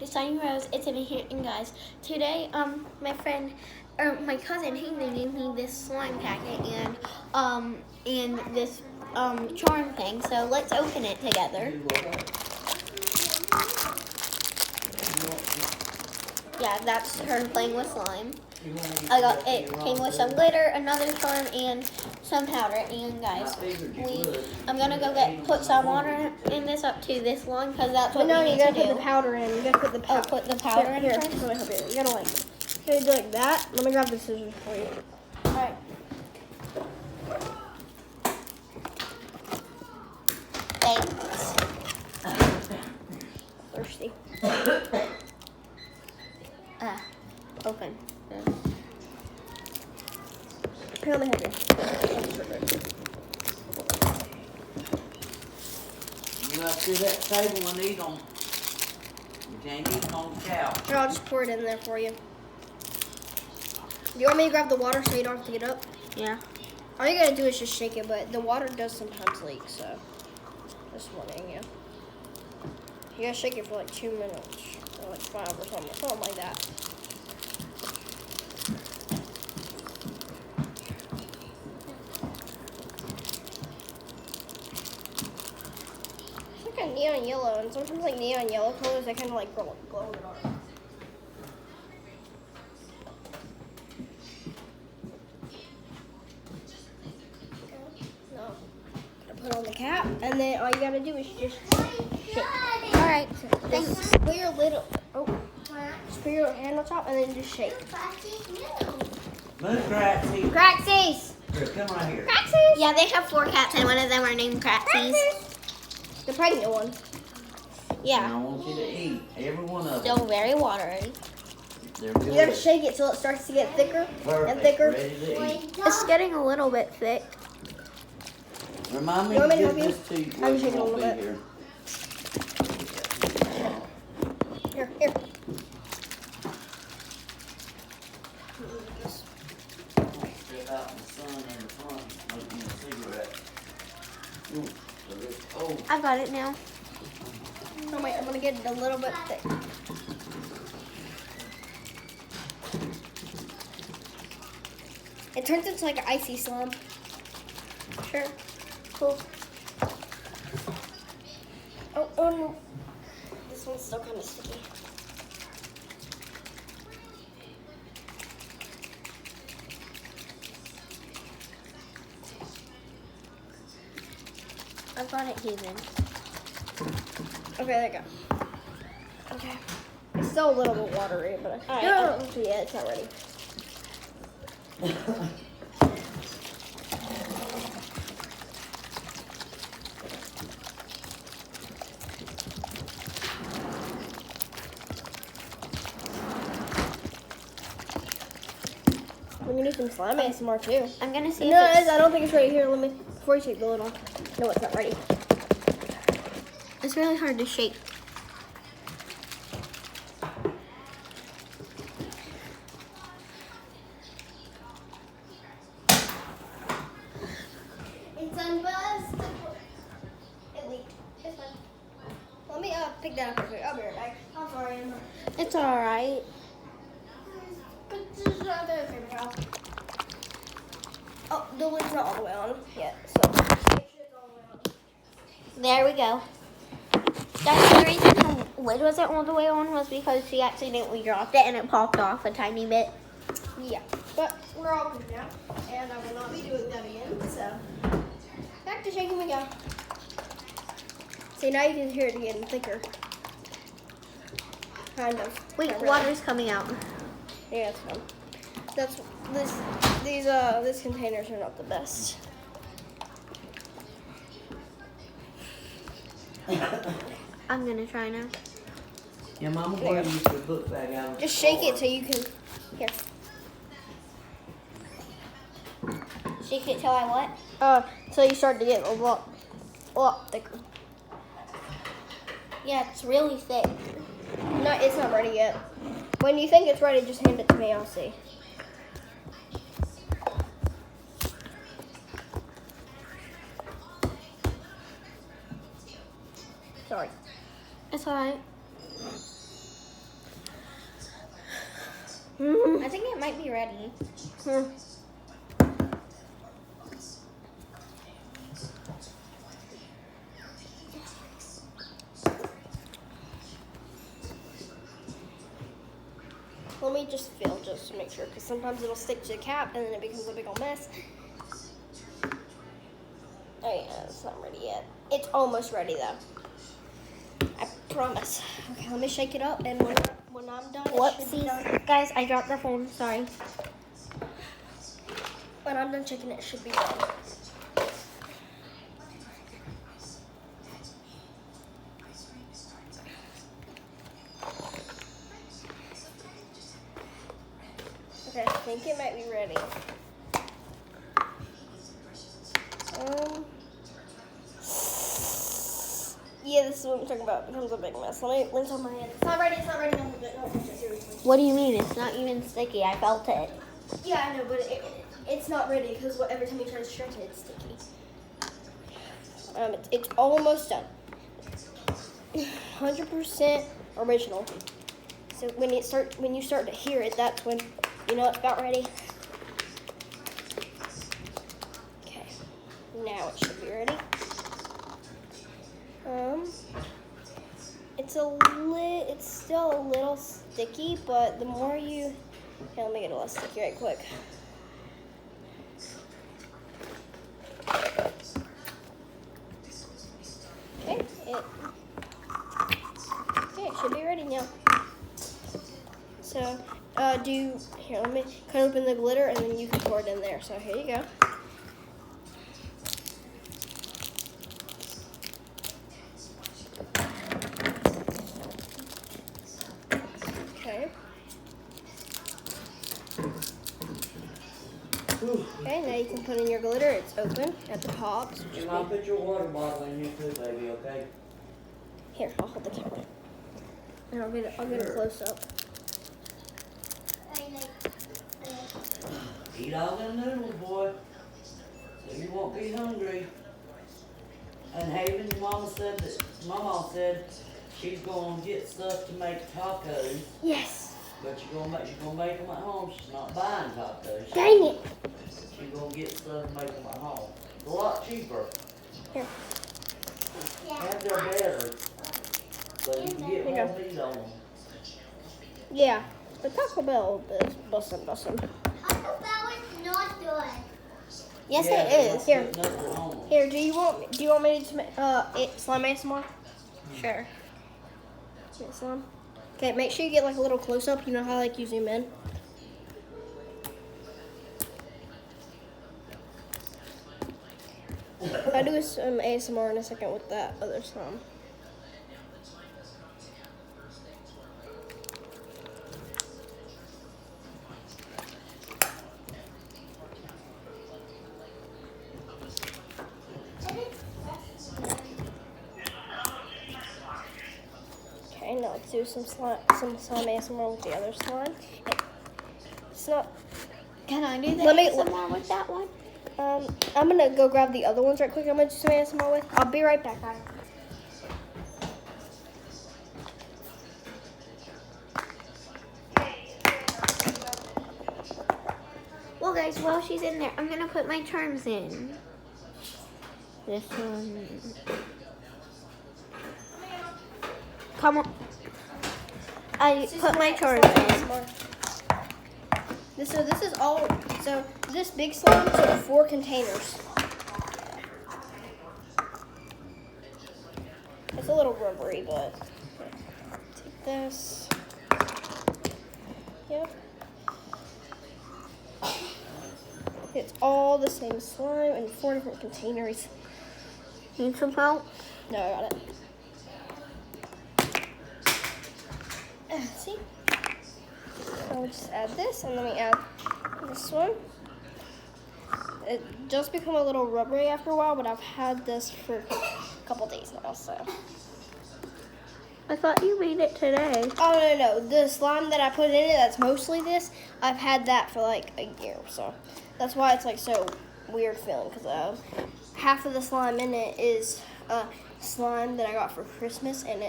to Sunny Rose. It's Amy here, and guys, today my friend or my cousin Hayden gave me this slime packet and this charm thing. So let's open it together. Yeah, that's her playing with slime. It came with some glitter, another charm, and some powder. And guys, I'm gonna put some water in this up to this one because that's what we need to do. No, you gotta put the powder in. You gotta put the powder. Oh, put the powder in here. first? Let me help you. You gotta do like that. Let me grab the scissors for you. All right. Thanks. Thirsty. Open. Here, let me help you. You up to that table and eat on. You can't eat on the couch. Here, I'll just pour it in there for you. Do you want me to grab the water so you don't have to get up? Yeah. All you gotta do is just shake it, but the water does sometimes leak, so just warning you. You gotta shake it for like 2 minutes, or like 5 or something like that. It's like a neon yellow, and sometimes like neon yellow colors, they kind of like glow in the dark. No. Put on the cap, and then all you gotta do is just shake. All right. Thanks. Just put your lid. Just put your hand on top, and then just shake. Move, Cratsy. Craxies! Here, come right here. Craxies! Yeah, they have 4 cats, and one of them are named Cratsies. The pregnant one. And I Yeah. want you to eat every one of them. Still very watery. They're You gotta good. shake it till it starts to get thicker Perfect. and thicker. Ready to eat. It's getting a little bit thick. Remind me You want to me to give help this to you. I'm when shaking you a won't little be bit. here. Here. Step out in the sun in the front, smoking a cigarette. Ooh, so it's cold. I got it now. Oh wait, I'm gonna get it a little bit thick. It turns into like an icy slime. Sure. Cool. Oh no. This one's still kind of sticky. I got it even. Okay, there you go. Okay. It's still a little bit watery, but Alright. no, yeah, it's not ready. We can do some slime ASMR too. I'm gonna see No, if it's, I don't think it's ready. Here, let me, before you take the lid off. No, it's not ready. it's really hard to shake. It's unbustable. It leaked. It's fine. Let me pick that up real quick. I'll be right back. I'm sorry, Emma. It's all right. Oh, the lid's not all the way on yet, so make sure it's all the way on. There we go. That's the reason the lid wasn't all the way on was because she accidentally dropped it and it popped off a tiny bit. Yeah, but we're all good now, and I will not be doing that again, so back to shaking we go. See, now you can hear it getting thicker. Kind of. Wait, Not really. water's coming out. Yeah, it's fine. These containers are not the best. I'm gonna try now. Yeah, Mama, where you put the book bag out? Just shake it till you can. Here. Shake it till I what? Till you start to get a lot thicker. Yeah, it's really thick. No, it's not ready yet. When you think it's ready, just hand it to me. I'll see. Sorry. It's alright. I think it might be ready. Let me just feel just to make sure, because sometimes it'll stick to the cap and then it becomes a big old mess. Oh yeah, it's not ready yet. It's almost ready though. I promise. Okay, let me shake it up, and when I'm done, it should be done. Whoopsies. Guys, I dropped the phone. Sorry. When I'm done shaking it, it should be done. Okay, I think it might be ready. Yeah, this is what I'm talking about. It becomes a big mess. Let me rinse on my hand. It's not ready. It's not ready. No, seriously. What do you mean? It's not even sticky. I felt it. Yeah, I know, but it's not ready because every time you try to stretch it, it's sticky. It's almost done. 100% original. So when you start to hear it, that's when you know it's about ready. Okay, now it should be ready. It's still a little sticky, but the more you, okay, let me get it less sticky right quick. Okay, it should be ready now. So, here, let me cut open the glitter and then you can pour it in there. So here you go. Okay. Okay, now you can put in your glitter. It's open at the top. So You might put your water bottle in here too, baby, okay? here, I'll hold the camera. And I'll get a close up. Eat all them noodles, boy, so you won't be hungry. And Haven, Mama said she's gonna get stuff to make tacos, Yes. but you're gonna make them at home. She's not buying tacos. Dang it. She's gonna get stuff and make them at home. It's a lot cheaper. Here. And they're better, but you can get Here you more meat on them. Yeah. The Taco Bell is bussin'. Taco Bell is not good. Yes, Yeah, it is. Here. put nothing on them. Here, do you want me to make slime ASMR? Sure. Get some. Okay, make sure you get like a little close up. You know how like you zoom in. I'll do some ASMR in a second with that other slime. Okay, now let's do some slime ASMR with the other slime. It's not. Can I do the Let me- ASMR with that one? I'm gonna go grab the other ones right quick. I'm gonna do some ASMR with. I'll be right back, guys. Well, guys, while she's in there, I'm gonna put my charms in. This one. Come on. I put my charms in. This is all. So this big slime took 4 containers. It's a little rubbery, but take this. Yep. It's all the same slime in 4 different containers. Need some help? No, I got it. See? I'll just add this, and then we add this one. It does become a little rubbery after a while, but I've had this for a couple days now, so. I thought you made it today. Oh, no. The slime that I put in it, that's mostly this, I've had that for like a year, so. That's why it's like so weird feeling, because half of the slime in it is slime that I got for Christmas, and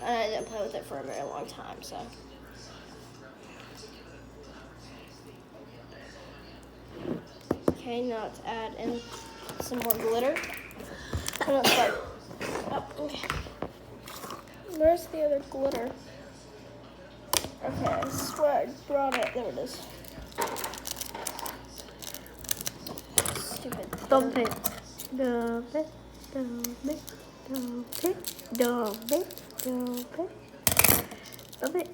I didn't play with it for a very long time, so. Okay, now let's add in some more glitter. And let's start. Oh, okay. Where's the other glitter? Okay, I swear I brought it. There it is. Stupid. Dump it. Dump it. Dump it. Dump it. Dump it. Dump it. Dump it.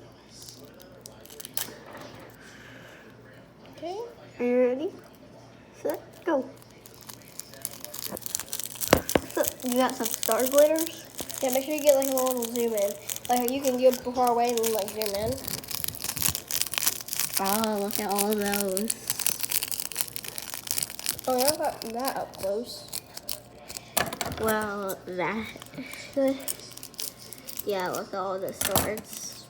Okay. Are you ready? Set, go. So, you got some star glitters? Yeah, make sure you get like a little zoom in. Like you can go far away and like zoom in. Oh, look at all those. Oh, yeah, I got that up close. Well, that. Yeah, look at all the stars.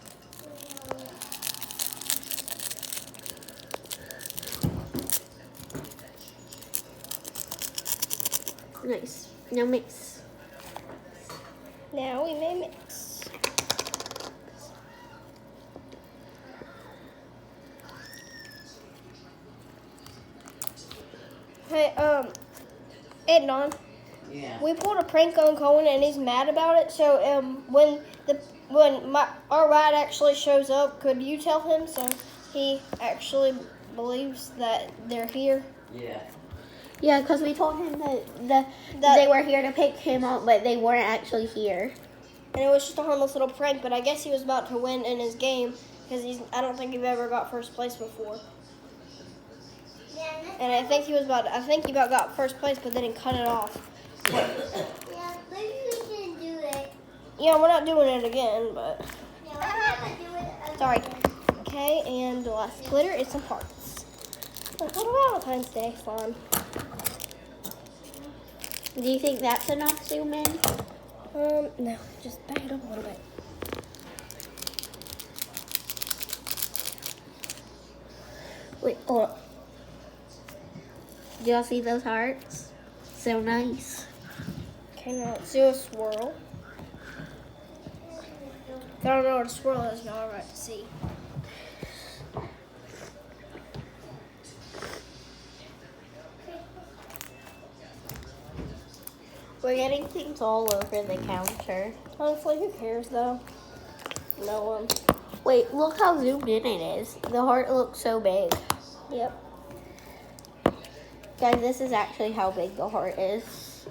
Nice. Now mix. Now we may mix. Hey, Ednon, Yeah. we pulled a prank on Cohen and he's mad about it. So, when our ride actually shows up, could you tell him so he actually believes that they're here? Yeah. Yeah, because we told him that they were here to pick him up, but they weren't actually here. And it was just a harmless little prank, but I guess he was about to win in his game because I don't think he's ever got first place before. And I think he about got first place, but then he cut it off. Yeah, maybe we can do it. Yeah, we're not doing it again, but Yeah, we're not gonna do it again. sorry. Okay, and the last glitter is some hearts. Like what Valentine's Day fun. Do you think that's enough zoom in? No, just back it up a little bit. Wait, hold up. Do y'all see those hearts? So nice. Okay, now let's do a swirl. If I don't know what a swirl is, y'all are right to see. We're getting things all over the counter. Honestly, who cares though? No one. Wait, look how zoomed in it is. The heart looks so big. Yep. Guys, this is actually how big the heart is.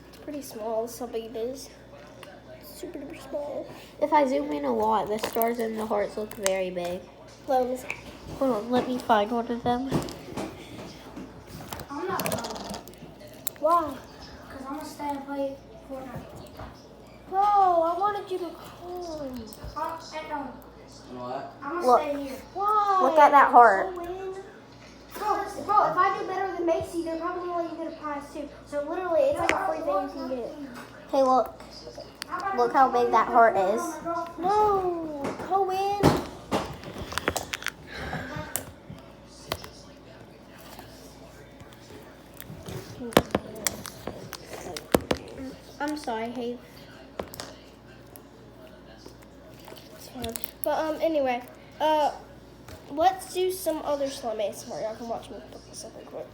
It's pretty small. That's how big it is. Super duper small. If I zoom in a lot, the stars and the hearts look very big. Loans. Hold on, let me find one of them. I'm not going. Why? Because I'm gonna stay and play Fortnite. No, I wanted you to come. No, What? I'm gonna Look. stay here. Why? Look at that heart. Bro, if I do better than Macy, they're probably gonna let you get a prize too. So literally, it's like a free thing you can get. Hey, look. Look how big that heart is. No, Cohen. I'm sorry, hey. It's fine. But anyway, let's do some other slime ASMR. Y'all can watch me put this up real quick.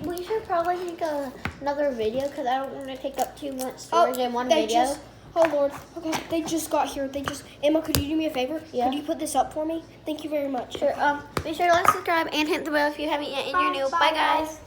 We should probably make another video because I don't want to take up too much storage in one video. Oh Lord. Okay, they just got here. Emma, could you do me a favor? Yeah. Could you put this up for me? Thank you very much. Sure. Be sure to like, subscribe, and hit the bell if you haven't yet and you're new. Bye, guys.